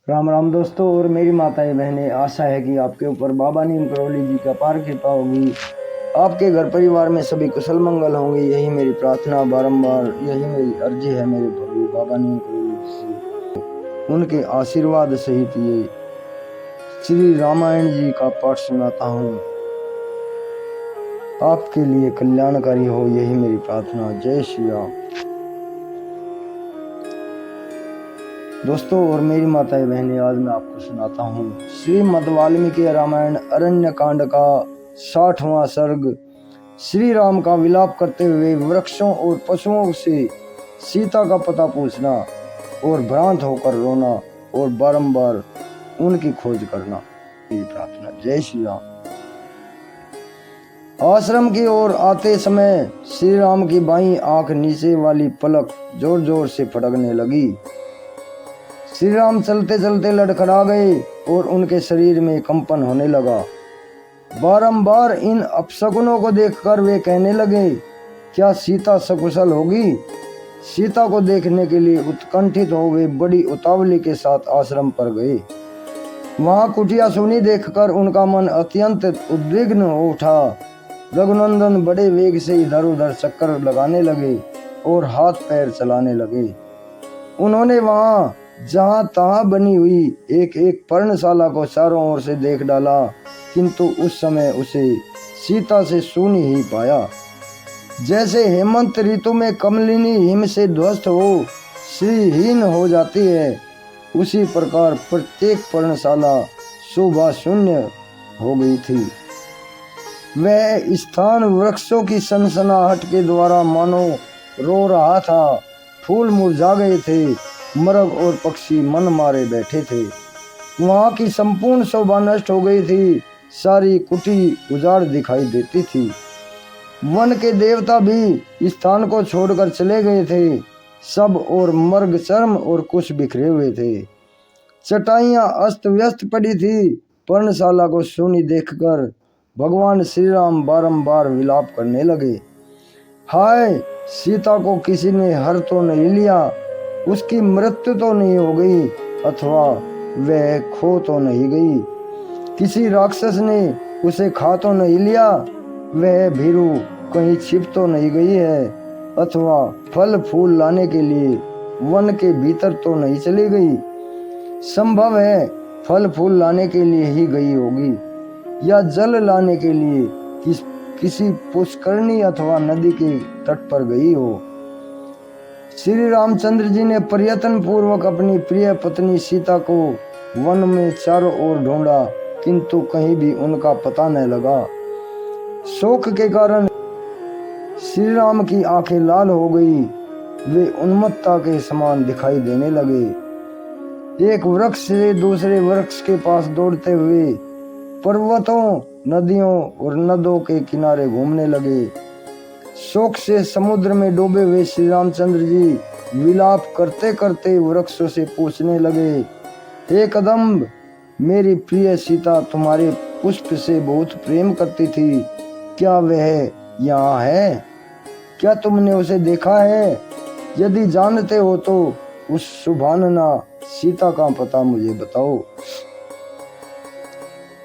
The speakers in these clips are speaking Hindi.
राम राम दोस्तों और मेरी माताएं बहनें, आशा है कि आपके ऊपर बाबा नीम करौली जी का अपार कृपा होगी। आपके घर परिवार में सभी कुशल मंगल होंगे, यही मेरी प्रार्थना बारंबार, यही मेरी अर्जी है मेरे प्रभु बाबा नीम करौली जी से। उनके आशीर्वाद सहित ये श्री रामायण जी का पाठ सुनाता हूँ, आपके लिए कल्याणकारी हो, यही मेरी प्रार्थना। जय श्री राम। दोस्तों और मेरी माताएं बहनें, आज मैं आपको सुनाता हूँ श्रीमद् वाल्मीकि रामायण अरण्य कांड का 60वां सर्ग। श्री राम का विलाप करते हुए वृक्षों और पशुओं से सीता का पता पूछना और भ्रांत होकर रोना और बारंबार उनकी खोज करना, मेरी प्रार्थना। जय श्री राम। आश्रम की ओर आते समय श्री राम की बाईं आंख नीचे वाली पलक जोर जोर से फटकने लगी। श्री राम चलते चलते लड़खड़ा गए और उनके शरीर में कंपन होने लगा। बारंबार इन अपशकुनों को देखकर वे कहने लगे, क्या सीता सकुशल होगी? सीता को देखने के लिए उत्कंठित हो वे बड़ी उतावली के साथ आश्रम पर गए। वहां कुटिया सुनी देखकर उनका मन अत्यंत उद्विग्न हो उठा। रघुनंदन बड़े वेग से इधर उधर चक्कर लगाने लगे और हाथ पैर चलाने लगे। उन्होंने वहां जहां तहां बनी हुई एक एक पर्णशाला को चारों ओर से देख डाला, किंतु उस समय उसे सीता से शून्य ही पाया। जैसे हेमंत ऋतु में कमलिनी हिम से ध्वस्त हो श्रीहीन हो जाती है, उसी प्रकार प्रत्येक पर्णशाला शोभा शून्य हो गई थी। वह स्थान वृक्षों की सनसनाहट के द्वारा मानो रो रहा था। फूल मुरझा गए थे, मरग और पक्षी मन मारे बैठे थे। वहां की संपूर्ण शोभा नष्ट हो गई थी, सारी कुटी उजाड़ दिखाई देती थी। वन के देवता भी स्थान को छोड़कर चले गए थे। सब और मर्ग चर्म और कुश बिखरे हुए थे। चटाइयां अस्त व्यस्त पड़ी थी। पर्णशाला को शून्य देखकर भगवान श्री राम बारंबार विलाप करने लगे। हाय, सीता को किसी ने हर तो नहीं लिया, उसकी मृत्यु तो नहीं हो गई, अथवा वह खो तो नहीं गई। किसी राक्षस ने उसे खा तो नहीं लिया, वह भीरू कहीं छिप तो नहीं गई है, अथवा फल फूल लाने के लिए वन के भीतर तो नहीं चली गई। संभव है फल फूल लाने के लिए ही गई होगी, या जल लाने के लिए किसी पुष्करणी अथवा नदी के तट पर गई हो। श्री रामचंद्र जी ने प्रयत्न पूर्वक अपनी प्रिय पत्नी सीता को वन में चारों ओर ढूंढा, किंतु कहीं भी उनका पता न लगा। शोक के कारण श्री राम की आंखें लाल हो गई। वे उन्मत्ता के समान दिखाई देने लगे। एक वृक्ष से दूसरे वृक्ष के पास दौड़ते हुए पर्वतों, नदियों और नदों के किनारे घूमने लगे। शोक से समुद्र में डूबे हुए श्री रामचंद्र जी विलाप करते करते वृक्षों से पूछने लगे, हे कदम्ब, मेरी प्रिय सीता तुम्हारे पुष्प से बहुत प्रेम करती थी, क्या वह यहाँ है? क्या तुमने उसे देखा है? यदि जानते हो तो उस शुभानना सीता का पता मुझे बताओ।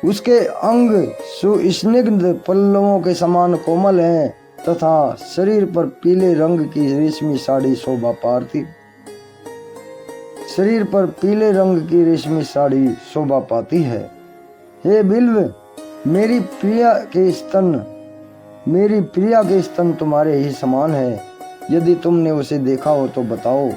उसके अंग सुस्निग्ध पल्लवों के समान कोमल हैं तथा शरीर पर पीले रंग की रेशमी साड़ी शोभा पाती। शरीर पर पीले रंग की रेशमी साड़ी शोभा पाती है। हे बिल्व, मेरी प्रिया के स्तन तुम्हारे ही समान है। यदि तुमने उसे देखा हो तो बताओ।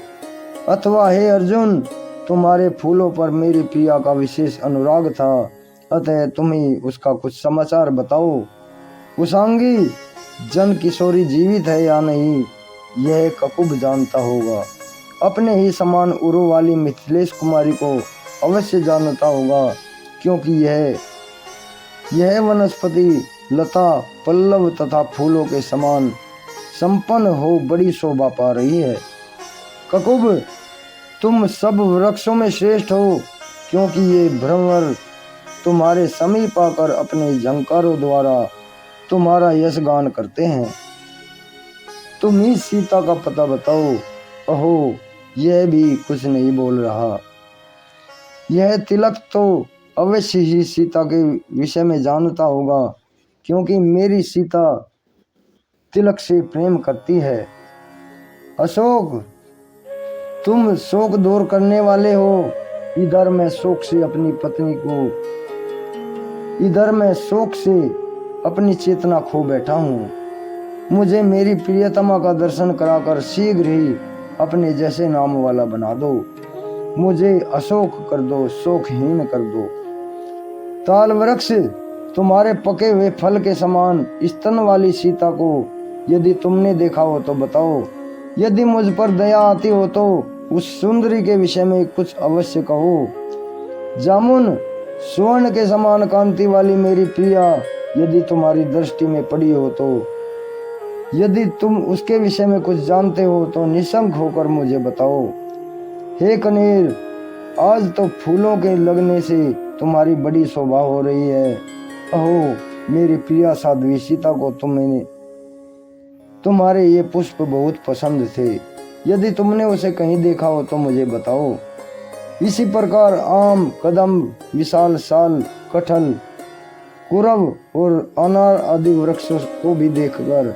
अथवा हे अर्जुन, तुम्हारे फूलों पर मेरी प्रिया का विशेष अनुराग था, अतः तुम ही उसका कुछ समाचार बताओ। कुशांगी जन किशोरी जीवित है या नहीं, यह ककुब जानता होगा। अपने ही समान उरु वाली मिथिलेश कुमारी को अवश्य जानता होगा, क्योंकि यह वनस्पति लता पल्लव तथा फूलों के समान संपन्न हो बड़ी शोभा पा रही है। ककुब, तुम सब वृक्षों में श्रेष्ठ हो, क्योंकि ये भ्रमर तुम्हारे समीप आकर अपने झंकारों द्वारा तुम्हारा यश गान करते हैं। तुम ही सीता का पता बताओ। अहो, यह भी कुछ नहीं बोल रहा। यह तिलक तो अवश्य ही सीता के विषय में जानता होगा, क्योंकि मेरी सीता तिलक से प्रेम करती है। अशोक, तुम शोक दूर करने वाले हो। इधर मैं शोक से अपनी चेतना खो बैठा हूँ। मुझे मेरी प्रियतमा का दर्शन कराकर शीघ्र ही अपने जैसे नाम वाला बना दो। मुझे अशोक कर दो, शोकहीन कर दो। ताल वृक्ष तुम्हारे पके हुए फल के समान स्तन वाली सीता को यदि तुमने देखा हो तो बताओ। यदि मुझ पर दया आती हो तो उस सुंदरी के विषय में कुछ अवश्य कहो। जामुन, स्वर्ण के समान कांति वाली मेरी प्रिया यदि तुम्हारी दृष्टि में पड़ी हो तो, यदि तुम उसके विषय में कुछ जानते हो तो निशंक होकर मुझे बताओ। हे कनेर, आज तो फूलों के लगने से तुम्हारी बड़ी शोभा हो रही है। अहो मेरी प्रिया साध्वी सीता को तुम्हारे ये पुष्प बहुत पसंद थे। यदि तुमने उसे कहीं देखा हो तो मुझे बताओ। इसी प्रकार आम, कदम, विशाल साल, कटहल, कुरव और अनार आदि वृक्षों को भी देखकर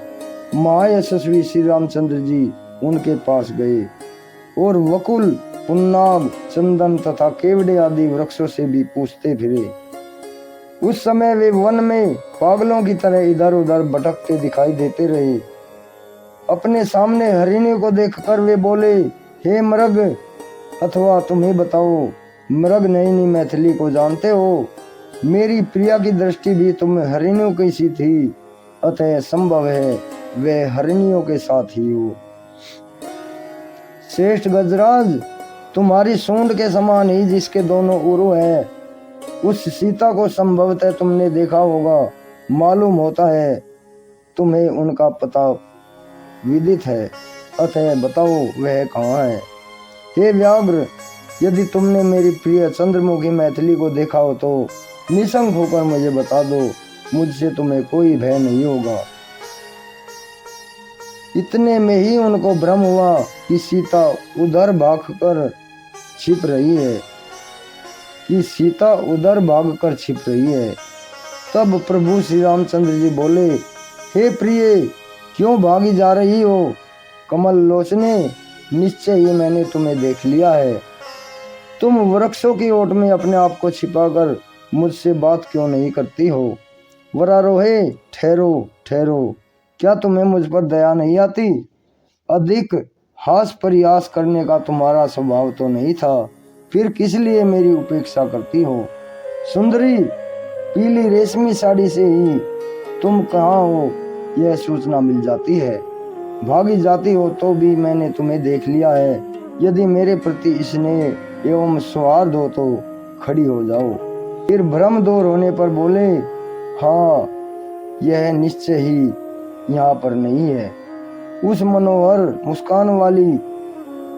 महायशस्वी श्री रामचंद्र जी उनके पास गए और वकुल, पुन्नाग, चंदन तथा केवड़े आदि वृक्षों से भी पूछते फिरे। उस समय वे वन में पागलों की तरह इधर उधर भटकते दिखाई देते रहे। अपने सामने हरिणी को देखकर वे बोले, हे मृग, अथवा तुम्हें बताओ, मृग नयनी मैथिली को जानते हो? मेरी प्रिया की दृष्टि भी तुम हरिणियों की सी थी, अतः संभव है वे हरिणियों के साथ ही हो। श्रेष्ठ गजराज, तुम्हारी सूंड के समान ही जिसके दोनों उरु है, उस सीता को संभवतः तुमने देखा होगा। मालूम होता है तुम्हें उनका पता विदित है, अतः बताओ वह कहाँ है। हे व्याघ्र, यदि तुमने मेरी प्रिय चंद्रमुखी मैथिली को देखा हो तो निशंक होकर मुझे बता दो, मुझसे तुम्हें कोई भय नहीं होगा। इतने में ही उनको भ्रम हुआ कि सीता उधर भागकर छिप रही है। तब प्रभु श्री रामचंद्र जी बोले, हे प्रिय, क्यों भागी जा रही हो? कमल लोचने, निश्चय ही मैंने तुम्हें देख लिया है। तुम वृक्षों की ओट में अपने आप को छिपाकर मुझसे बात क्यों नहीं करती हो? वरारोहे, ठहरो ठहरो, क्या तुम्हें मुझ पर दया नहीं आती? अधिक हास परिहास करने का तुम्हारा स्वभाव तो नहीं था, फिर किस लिए मेरी उपेक्षा करती हो? सुंदरी, पीली रेशमी साड़ी से ही तुम कहाँ हो यह सूचना मिल जाती है। भागी जाती हो तो भी मैंने तुम्हें देख लिया है। यदि मेरे प्रति स्नेह एवं सौहार्द हो तो खड़ी हो जाओ। फिर भ्रम दूर होने पर बोले, हाँ, यह निश्चय ही यहाँ पर नहीं है। उस मनोहर मुस्कान वाली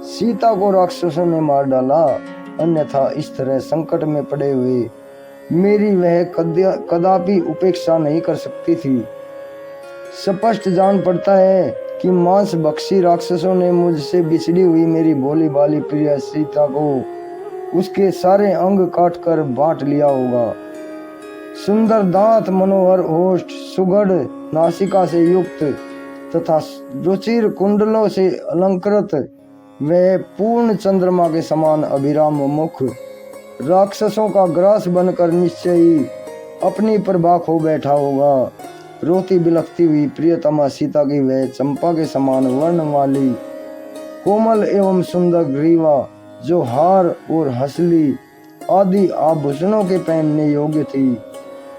सीता को राक्षसों ने मार डाला, अन्यथा इस तरह संकट में पड़े हुए मेरी वह कदापि उपेक्षा नहीं कर सकती थी। स्पष्ट जान पड़ता है कि मांस भक्षी राक्षसों ने मुझसे बिछड़ी हुई मेरी भोली भाली प्रिय सीता को उसके सारे अंग काट कर बांट लिया होगा। सुंदर दांत, मनोहर होष्ठ, सुगढ़ नासिका से युक्त तथा रुचिर कुंडलों से अलंकृत वह पूर्ण चंद्रमा के समान अभिराम मुख राक्षसों का ग्रास बनकर निश्चय ही अपनी प्रभा खो बैठा होगा। रोती बिलखती हुई प्रियतमा सीता की वह चंपा के समान वर्ण वाली कोमल एवं सुंदर ग्रीवा, जो हार और हसली आदि आभूषणों के पहनने योग्य थी,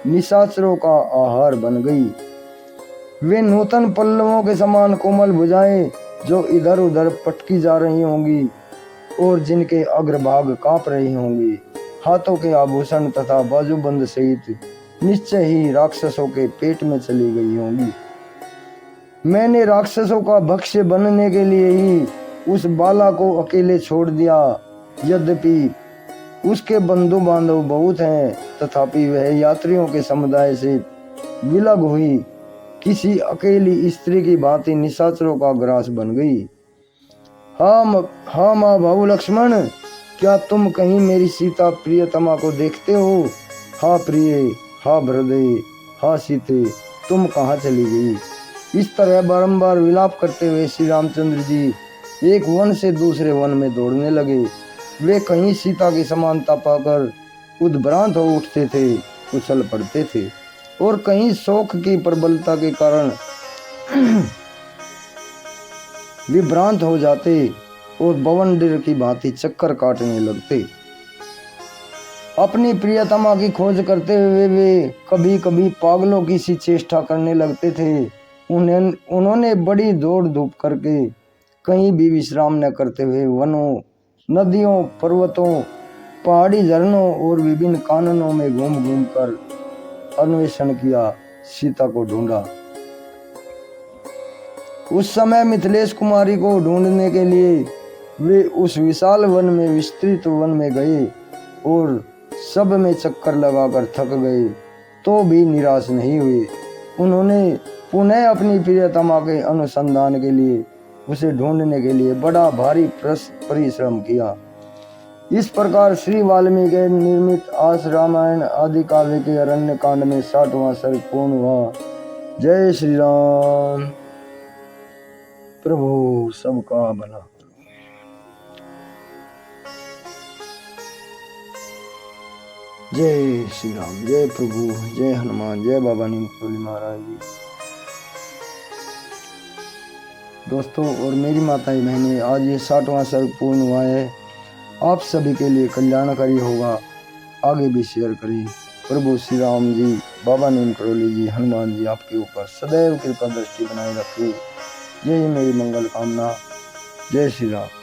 निशाचरों का आहार बन गई। वे नूतन पल्लवों के समान कोमल भुजाएं जो इधर उधर पटकी जा रही होंगी और जिनके अग्रभाग कांप रही होंगी, हाथों के आभूषण तथा बाजूबंद सहित निश्चय ही राक्षसों के पेट में चली गई होंगी। मैंने राक्षसों का भक्ष्य बनने के लिए ही उस बाला को अकेले छोड़ दिया। यद्यपि उसके बंधु बांधव बहुत हैं, तथापि वह यात्रियों के समुदाय से विलग हुई किसी अकेली स्त्री की भांति निशाचरों का ग्रास बन गई। हाँ माँ बहु लक्ष्मण, क्या तुम कहीं मेरी सीता प्रियतमा को देखते हो? हा प्रिय, हा भ्रदे, हा सीते, तुम कहाँ चली गई? इस तरह बारंबार विलाप करते हुए श्री रामचंद्र जी एक वन से दूसरे वन में दौड़ने लगे। वे कहीं सीता की समानता पाकर उद्भ्रांत हो उठते थे, उछल पड़ते थे, और कहीं शोक की प्रबलता के कारण विभ्रांत हो जाते और बवंडर की भांति चक्कर काटने लगते। अपनी प्रियतमा की खोज करते हुए वे कभी कभी पागलों की सी चेष्टा करने लगते थे। उन्होंने बड़ी दौड़ धूप करके कहीं भी विश्राम न करते हुए वनों, नदियों, पर्वतों, पहाड़ी झरनों और विभिन्न काननों में घूम घूम कर अन्वेषण किया, सीता को ढूंढा। उस समय मिथिलेश कुमारी को ढूंढने के लिए वे उस विशाल वन में, विस्तृत वन में गए और सब में चक्कर लगाकर थक गए तो भी निराश नहीं हुए। उन्होंने पुनः अपनी प्रियतमा के अनुसंधान के लिए, उसे ढूंढने के लिए बड़ा भारी परिश्रम किया। इस प्रकार श्री वाल्मीकि निर्मित आस रामायण आदि काव्य के अरण्य कांड में 60वां सर्ग पूर्ण हुआ। जय श्री राम। प्रभु सबका भला। जय श्री राम, जय प्रभु, जय हनुमान, जय बाबा नीम करोली महाराज जी। दोस्तों और मेरी माताएं बहनें, आज ये 60वां सर्ग पूर्ण हुआ है। आप सभी के लिए कल्याणकारी होगा, आगे भी शेयर करें। प्रभु श्री राम जी, बाबा नीम करोली जी, हनुमान जी आपके ऊपर सदैव कृपा दृष्टि बनाए रखे। यही मेरी मंगल कामना। जय श्री राम।